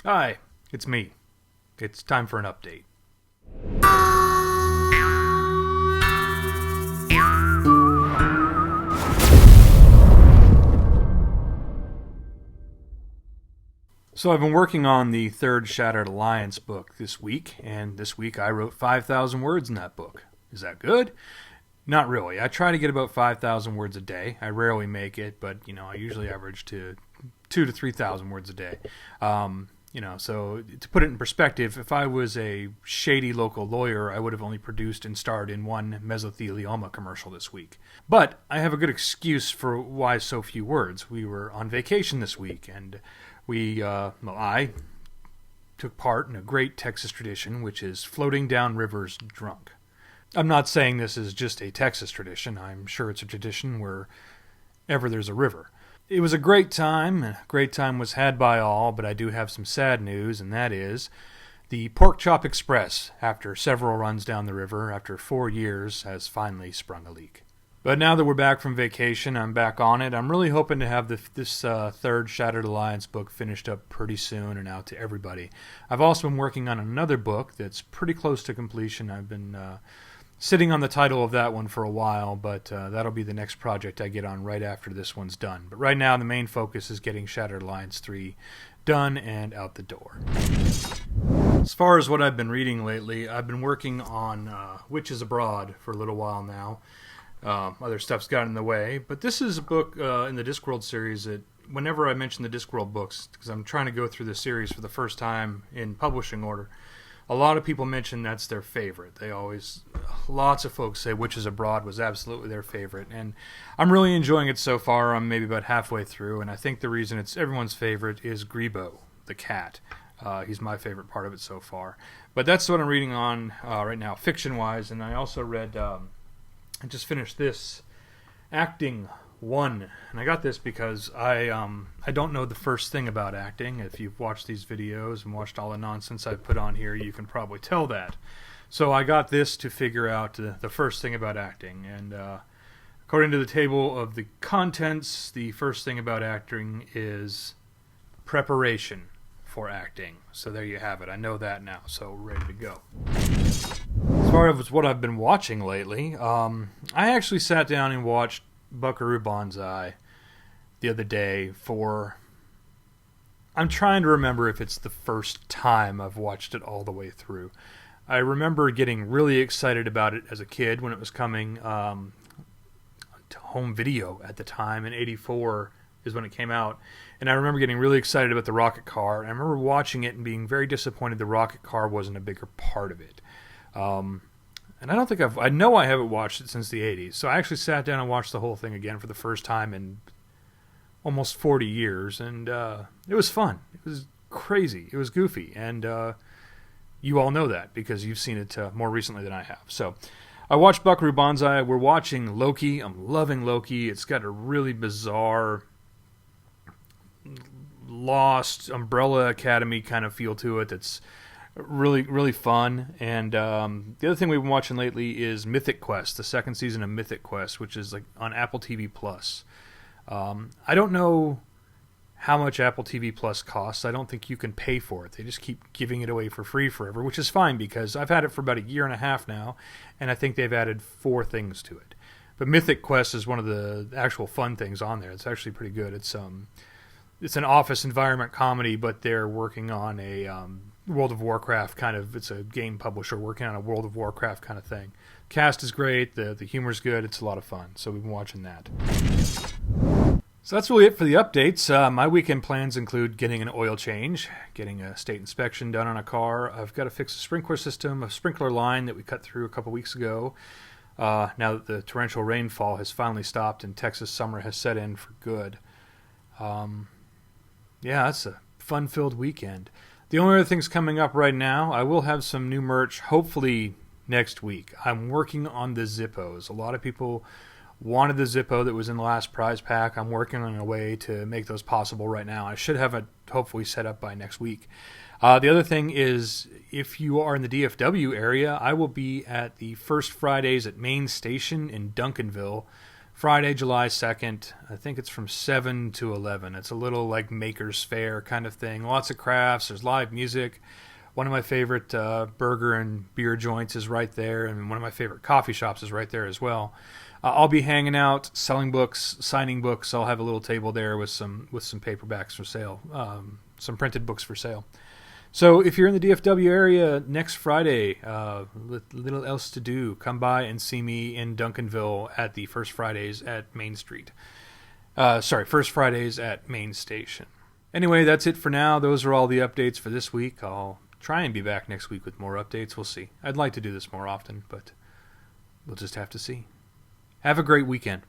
Hi, it's me. It's time for an update. So I've been working on the third Shattered Alliance book this week, and this week I wrote 5,000 words in that book. Is that good? Not really. I try to get about 5,000 words a day. I rarely make it, but I usually average to 2,000 to 3,000 words a day. So to put it in perspective, if I was a shady local lawyer, I would have only produced and starred in one mesothelioma commercial this week. But I have a good excuse for why so few words. We were on vacation this week, and I took part in a great Texas tradition, which is floating down rivers drunk. I'm not saying this is just a Texas tradition. I'm sure it's a tradition wherever there's a river. It was a great time. A great time was had by all, but I do have some sad news, and that is the Pork Chop Express, after several runs down the river, after 4 years, has finally sprung a leak. But now that we're back from vacation, I'm back on it. I'm really hoping to have this third Shattered Alliance book finished up pretty soon and out to everybody. I've also been working on another book that's pretty close to completion. I've been sitting on the title of that one for a while, but that'll be the next project I get on right after this one's done. But right now, the main focus is getting Shattered Alliance 3 done and out the door. As far as what I've been reading lately, I've been working on Witches Abroad for a little while now. Other stuff's gotten in the way, but this is a book in the Discworld series that whenever I mention the Discworld books, because I'm trying to go through the series for the first time in publishing order, a lot of people mention that's their favorite. Lots of folks say Witches Abroad was absolutely their favorite, and I'm really enjoying it so far. I'm maybe about halfway through, and I think the reason it's everyone's favorite is Grebo, the cat. He's my favorite part of it so far. But that's what I'm reading on right now, fiction-wise, and I also read... I just finished this, Acting 1, and I got this because I don't know the first thing about acting. If you've watched these videos and watched all the nonsense I've put on here, you can probably tell that. So I got this to figure out the first thing about acting, and according to the table of the contents, the first thing about acting is preparation for acting. So there you have it. I know that now, so ready to go. As far as what I've been watching lately, I actually sat down and watched Buckaroo Banzai the other day I'm trying to remember if it's the first time I've watched it all the way through. I remember getting really excited about it as a kid when it was coming to home video at the time. In '84 is when it came out. And I remember getting really excited about the rocket car. And I remember watching it and being very disappointed the rocket car wasn't a bigger part of it. And I know I haven't watched it since the 80s. So I actually sat down and watched the whole thing again for the first time in almost 40 years. And it was fun. It was crazy. It was goofy. And you all know that because you've seen it more recently than I have. So I watched Buckaroo Banzai. We're watching Loki. I'm loving Loki. It's got a really bizarre... Lost Umbrella Academy kind of feel to it that's really, really fun. And the other thing we've been watching lately is Mythic Quest, the second season of Mythic Quest, which is like on Apple TV Plus. I don't know how much Apple TV Plus costs. I don't think you can pay for it. They just keep giving it away for free forever, which is fine because I've had it for about a year and a half now, and I think they've added 4 things to it. But Mythic Quest is one of the actual fun things on there. It's actually pretty good. It's an office environment comedy, but they're working on a World of Warcraft kind of... It's a game publisher working on a World of Warcraft kind of thing. Cast is great. The humor's good. It's a lot of fun. So we've been watching that. So that's really it for the updates. My weekend plans include getting an oil change, getting a state inspection done on a car. I've got to fix a sprinkler system, a sprinkler line that we cut through a couple weeks ago. Now that the torrential rainfall has finally stopped and Texas summer has set in for good. Yeah, that's a fun-filled weekend. The only other things coming up right now, I will have some new merch, hopefully next week. I'm working on the Zippos. A lot of people wanted the Zippo that was in the last prize pack. I'm working on a way to make those possible right now. I should have it hopefully set up by next week. The other thing is, if you are in the DFW area, I will be at the First Fridays at Main Station in Duncanville Friday, July 2nd. I think it's from 7 to 11. It's a little like Maker's Fair kind of thing. Lots of crafts. There's live music. One of my favorite burger and beer joints is right there, and one of my favorite coffee shops is right there as well. I'll be hanging out, selling books, signing books. I'll have a little table there with some paperbacks for sale, some printed books for sale. So if you're in the DFW area next Friday, little else to do, come by and see me in Duncanville at the First Fridays at Main Street. First Fridays at Main Station. Anyway, that's it for now. Those are all the updates for this week. I'll try and be back next week with more updates. We'll see. I'd like to do this more often, but we'll just have to see. Have a great weekend.